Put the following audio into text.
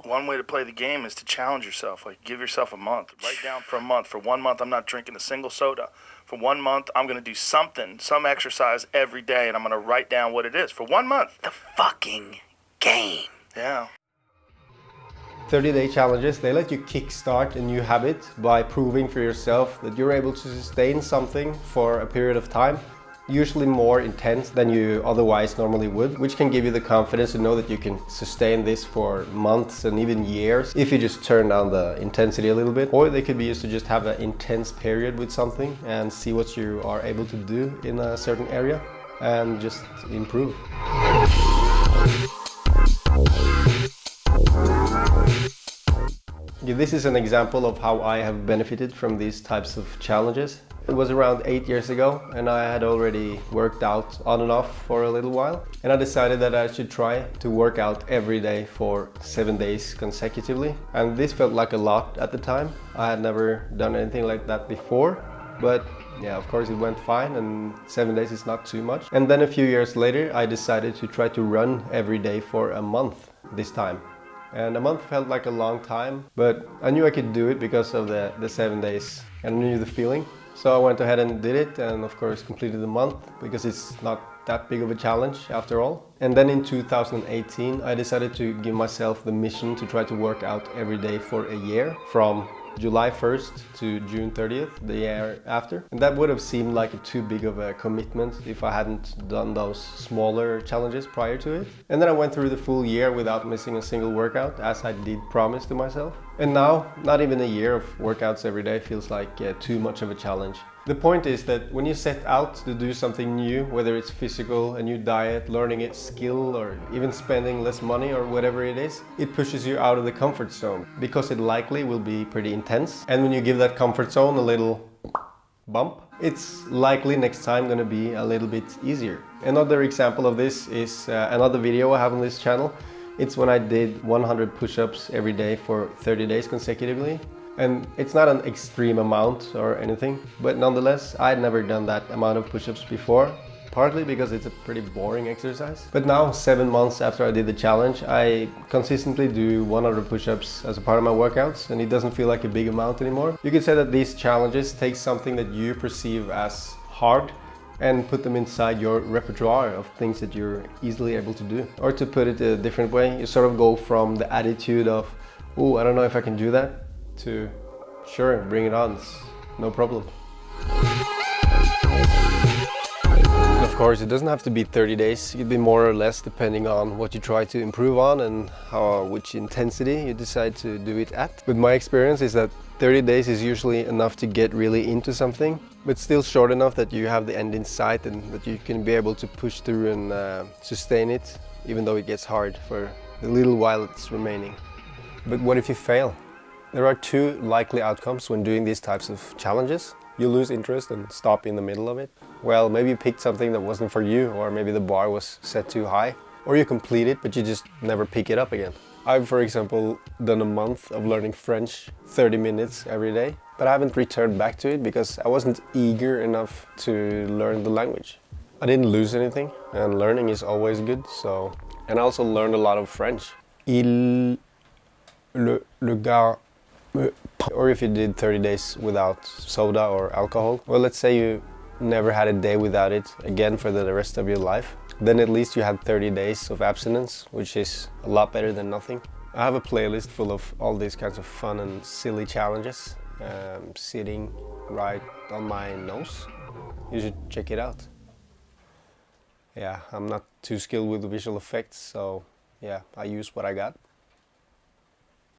bro. One way to play the game is to challenge yourself. Like, give yourself a month. Write down for a month. For 1 month, I'm not drinking a single soda. For 1 month, I'm going to do something, some exercise every day, and I'm going to write down what it is. For 1 month. The fucking game. Yeah. 30-day challenges, they let you kickstart a new habit by proving for yourself that you're able to sustain something for a period of time, usually more intense than you otherwise normally would, which can give you the confidence to know that you can sustain this for months and even years if you just turn down the intensity a little bit. Or they could be used to just have an intense period with something and see what you are able to do in a certain area and just improve. This is an example of how I have benefited from these types of challenges. It was around 8 years ago and I had already worked out on and off for a little while. And I decided that I should try to work out every day for 7 days consecutively. And this felt like a lot at the time. I had never done anything like that before. But yeah, of course it went fine and 7 days is not too much. And then a few years later I decided to try to run every day for a month this time. And a month felt like a long time, but I knew I could do it because of the 7 days and I knew the feeling. So I went ahead and did it and of course completed the month because it's not that big of a challenge after all. And then in 2018 I decided to give myself the mission to try to work out every day for a year from July 1st to June 30th, the year after. And that would have seemed like too big of a commitment if I hadn't done those smaller challenges prior to it. And then I went through the full year without missing a single workout, as I did promise to myself. And now, not even a year of workouts every day feels like too much of a challenge. The point is that when you set out to do something new, whether it's physical, a new diet, learning a skill, or even spending less money or whatever it is, it pushes you out of the comfort zone because it likely will be pretty intense. And when you give that comfort zone a little bump, it's likely next time going to be a little bit easier. Another example of this is another video I have on this channel. It's when I did 100 push-ups every day for 30 days consecutively. And it's not an extreme amount or anything, but nonetheless, I had never done that amount of push-ups before, partly because it's a pretty boring exercise. But now, 7 months after I did the challenge, I consistently do 100 push-ups as a part of my workouts, and it doesn't feel like a big amount anymore. You could say that these challenges take something that you perceive as hard and put them inside your repertoire of things that you're easily able to do. Or to put it a different way, you sort of go from the attitude of, oh, I don't know if I can do that, to sure, bring it on, it's no problem. Of course, it doesn't have to be 30 days, it could be more or less depending on what you try to improve on and which intensity you decide to do it at. But my experience is that 30 days is usually enough to get really into something, but still short enough that you have the end in sight and that you can be able to push through and sustain it, even though it gets hard for the little while it's remaining. But what if you fail? There are two likely outcomes when doing these types of challenges. You lose interest and stop in the middle of it. Well, maybe you picked something that wasn't for you, or maybe the bar was set too high. Or you complete it, but you just never pick it up again. I've, for example, done a month of learning French, 30 minutes every day, but I haven't returned back to it because I wasn't eager enough to learn the language. I didn't lose anything, and learning is always good, so... And I also learned a lot of French. Le gars... Or if you did 30 days without soda or alcohol, well, let's say you never had a day without it again for the rest of your life, then at least you had 30 days of abstinence, which is a lot better than nothing. I have a playlist full of all these kinds of fun and silly challenges sitting right on my nose. You should check it out. Yeah, I'm not too skilled with visual effects, so yeah, I use what I got.